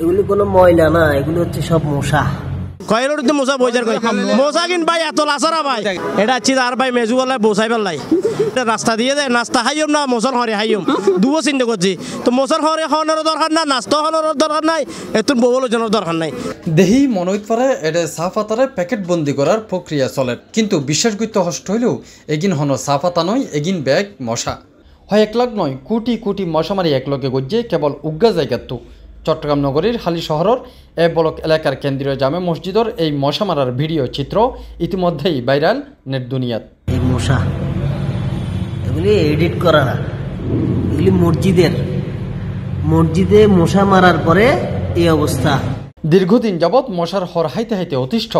এগুলি কোনো ময়লা না, এগুলো হচ্ছে সব মশা। কয়েলতে মশা বইজার কই মশা কিন ভাই এত লাসারা ভাই এটা আছে আর ভাই মেজুওয়ালা বসাই পেলাই রাস্তা দিয়ে দেয় নাস্তা খাইম না মশার হরে খাইম দুও চিন্তা করছি তো মশার হরে খাওয়ানোর দরকার না নাস্তা খাওয়ানোর দরকার নাই এতুন বউল জনের দরকার নাই। দেহি মনোইত পারে এটা সাফাতারে প্যাকেট বন্দি করার প্রক্রিয়া চলে কিন্তু বিশ্বাসযোগ্য হষ্ট হইলেও এগিন হন সাফাতা নয় এগিন ব্যাগ মশা হয় একলাখ নয় কোটি কোটি মশা মারি একলগে গজ্জে কেবল উগ্গা জায়গাত চট্টগ্রাম নগরীর হালি শহরের এ ব্লক এলাকার কেন্দ্রীয় জামে মসজিদের এই মশা মারার ভিডিও চিত্র ইতিমধ্যেই ভাইরাল নেট দুনিয়াত। এই মশা এগুলি এডিট করা না, এগুলি মসজিদে মশা মারার পরে এই অবস্থা। দীর্ঘদিন যাবৎ মশার হর হাইতে হাইতে অতিষ্ঠ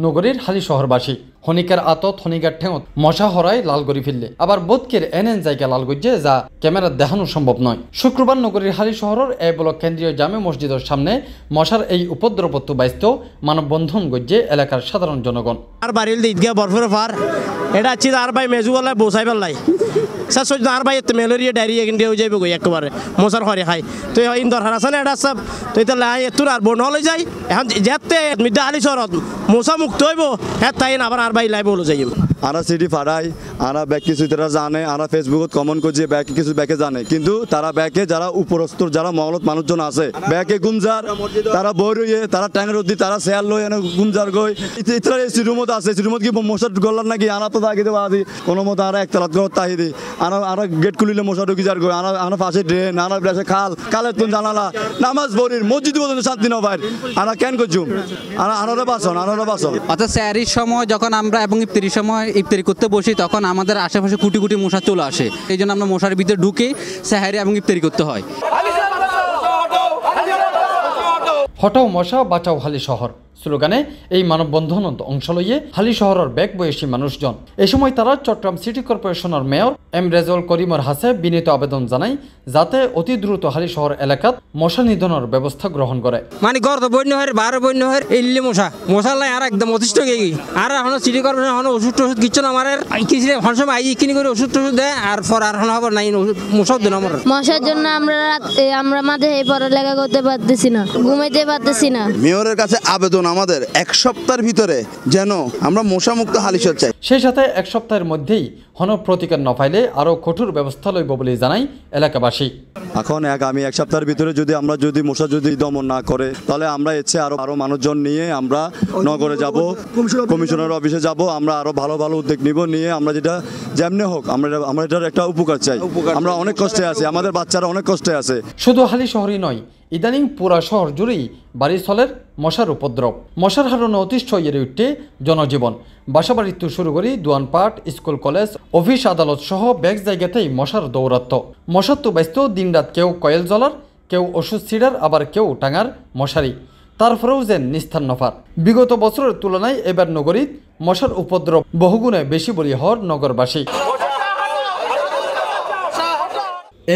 নগরীর হালি শহরবাসী হনিকার আতত হনিকার ঠেঙত মশা হরায় লাল গড়ি ফেললে আবার বোধকের এনএন জায়গা লাল গজ্জে যা ক্যামেরা দেখানো সম্ভব নয়। শুক্রবার নগরীর হালি শহরের এ ব্লক কেন্দ্রীয় জামে মসজিদের সামনে মশার এই উপদ্রবত্ব বাইস্ত মানববন্ধন গজ্জে এলাকার সাধারণ জনগণ। আর বাড়ির ঈদগাহ বরফের পার এটা আছে আর ভাই মেজুওয়ালা বসাই পেলাই স্যার সহ্য আর ভাই ম্যালেরিয়া ডায়রিয়া কিন্তু হয়ে যাবে একেবারে মশার হরে খাই তো ইন দরকার আছে না এটা সব তো এটা লাই এতুন আর বন হলে যাই এখন যেতে মিডা আলি শহরত মশা মুক্ত হইব হ্যাঁ তাই না আবার আর ভাই লাই বলে যাইব। আরা সিটি ফাড়াই আরা ব্যাগ কিছু তারা জানে আরা ফেসবুকত কমেন্ট করছে ব্যাগ কিছু ব্যাগে জানে কিন্তু তারা ব্যাগে যারা উপরস্তর যারা মহলত মানুষজন আছে ব্যাগে গুমজার তারা বই রইয়ে তারা ট্যাঙ্গের অব্দি তারা শেয়ার লই এনে গুমজার গই ইতরা এসি রুমত আছে এসি রুমত কি মশা গলার নাকি আনা তো তাকি দেওয়া আদি কোনো মতো আরা একতলাত ঘর তাহি দি আনা গেট খুলিলে মশা ঢুকি যার গই আনা পাশে ড্রেন আনা ব্রাশে খালের তুন জানালা নামাজ পড়ির মসজিদ পর্যন্ত শান্তি না ভাই আনা কেন করছুম আনারা বাসন অর্থাৎ স্যারির সময় যখন আমরা এবং ইফতারির সময় ইফতারি করতে বসি তখন আমাদের আশেপাশে কোটি কোটি মশা চলে আসে এই জন্য আমরা মশার ভিতরে ঢুকে স্যারি এবং ইফতারি করতে হয়। হটাও মশা বাঁচাও হালি শহর স্লোগানে এই মানববন্ধন অংশ লইয়ে হালি শহরের ব্যাগ বয়সী মানুষজন এ সময় তারা চট্টগ্রাম সিটি কর্পোরেশনের মেয়র এম রেজাউল করিমের হাসে বিনীত আবেদন জানায় যাতে অতি দ্রুত হালি শহর এলাকাত মশা নিধনের ব্যবস্থা গ্রহণ করে। মানে গর্ত বন্য হয় বার বন্য হয় এলি মশা লাই আর একদম অতিষ্ঠ গেই আর এখন সিটি কর্পোরেশন এখন ওষুধ টষুধ কিচ্ছু না আমার কিছু সময় আই কিনি করে ওষুধ টষুধ দেয় আর পর আর হবার নাই মশার দিন আমার মশার জন্য আমরা মাঝে এই পড়ালেখা করতে পারতেছি না ঘুমাইতে পারতেছি না। মেয়রের কাছে আবেদন আমাদের এক সপ্তাহের ভিতরে যেন আমরা মশা মুক্ত হালিশহর চাই সেই সাথে এক সপ্তাহের মধ্যেই হন প্রতিকার ন পাইলে আরো কঠোর ব্যবস্থা লইব বলে জানাই এলাকাবাসী। এখন আমি এক সপ্তাহের ভিতরে যদি মশা দমন না করে তাহলে আমরা এসে আরো মানুষজন নিয়ে আমরা নগরে যাব কমিশনার অফিসে যাব আমরা আরো ভালো ভালো উদ্যোগ নিব নিয়ে আমরা যেটা যেমনি হোক আমরা এটার একটা উপকার চাই। আমরা অনেক কষ্টে আছি আমাদের বাচ্চারা অনেক কষ্টে আছে। শুধু হালি শহরই নয় ইদানিং পুরা শহর জুড়েই বাড়িস্থলের মশার উপদ্রব মশার হারণে অতিষ্ঠ হয়ে উঠতে জনজীবন বাসাবাড়ির তো শুরু করি দোয়ানপাট স্কুল কলেজ অফিস আদালত সহ ব্যাগ জায়গাতেই মশার দৌরাত্ম মশার তো ব্যস্ত দিনরাত কেউ কয়েল জ্বলার কেউ ওষুধ ছিঁড়ার আবার কেউ টাঙার মশারি তারপরেও যেন নিস্তার নফার বিগত বছরের তুলনায় এবার নগরীত মশার উপদ্রব বহুগুণে বেশি বলি হর নগরবাসী।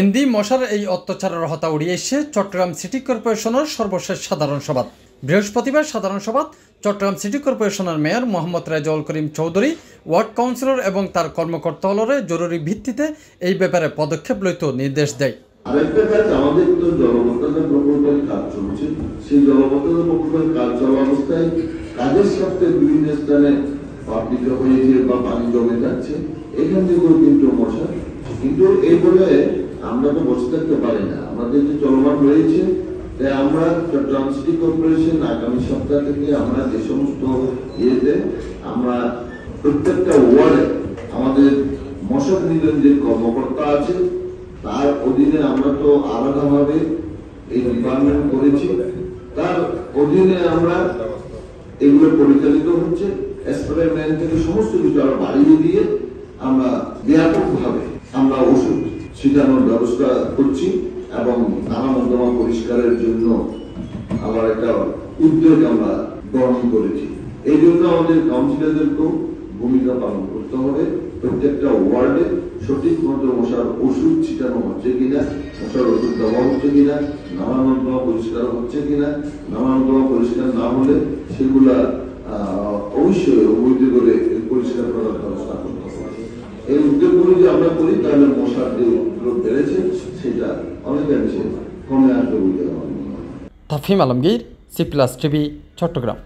এনদি মশার এই অত্যাচারের হতা উড়িয়ে এসে চট্টগ্রাম সিটি কর্পোরেশনের সর্বশেষ সাধারণ সভা বৃহস্পতিবার সাধারণ সভা চট্টগ্রাম সিটি কর্পোরেশনের mayor Mohammad Rezaul Karim Chowdhury ward councillor এবং তার কর্মকর্তাহলরে জরুরি ভিত্তিতে এই ব্যাপারে পদক্ষেপ লইতে নির্দেশ দেয়। আরেকটা কাজ আমাদের তো জলবদ্ধতা প্রকল্পের কাজ চলছে সেই জলবদ্ধতা প্রকল্পের কাজ চলা অবস্থায় কাজের সাথে বিভিন্ন স্থানে পাবলিক হয়েছে বা পানি জমে যাচ্ছে এখান থেকেও কিন্তু মশা কিন্তু এই বলে আমরা তো বসে থাকতে পারি না আমাদের যে চলমান রয়েছে তাই আমরা চট্টগ্রাম সিটি কর্পোরেশন আগামী সপ্তাহ থেকে আমরা যে সমস্ত ইয়েতে আমরা প্রত্যেকটা ওয়ার্ডে আমাদের মশা নিধন যে কর্মকর্তা আছে তার অধীনে আমরা তো আলাদাভাবে এই ডিপার্টমেন্ট করেছি তার অধীনে আমরা এগুলো পরিচালিত হচ্ছে এক্সপেরিমেন্ট থেকে সমস্ত কিছু আমরা বাড়িয়ে দিয়ে আমরা ব্যাপকভাবে আমরা ওষুধ ছিটানোর ব্যবস্থা করছি এবং নানা নর্দমা পরিষ্কারের জন্য আবার একটা উদ্যোগ আমরা গ্রহণ করেছি। এই জন্য আমাদের কাউন্সিলরদেরকেও ভূমিকা পালন করতে হবে প্রত্যেকটা ওয়ার্ডে সঠিক মতো মশার ওষুধ ছিটানো হচ্ছে কিনা মশার ওষুধ দেওয়া হচ্ছে কিনা নানা নর্দমা পরিষ্কার হচ্ছে কিনা নানা নর্দমা পরিষ্কার না হলে সেগুলা অবশ্যই অবৈধ করে পরিষ্কার করার ব্যবস্থা করতে হবে। এই উদ্যোগগুলো যদি আমরা করি তাহলে মশার যে উপদ্রব বেড়েছে সেটা অনেকাংশে কমে আসবে বলে আমার মনে হয়। তাফহিম আলমগীর, C+ টিভি, চট্টগ্রাম।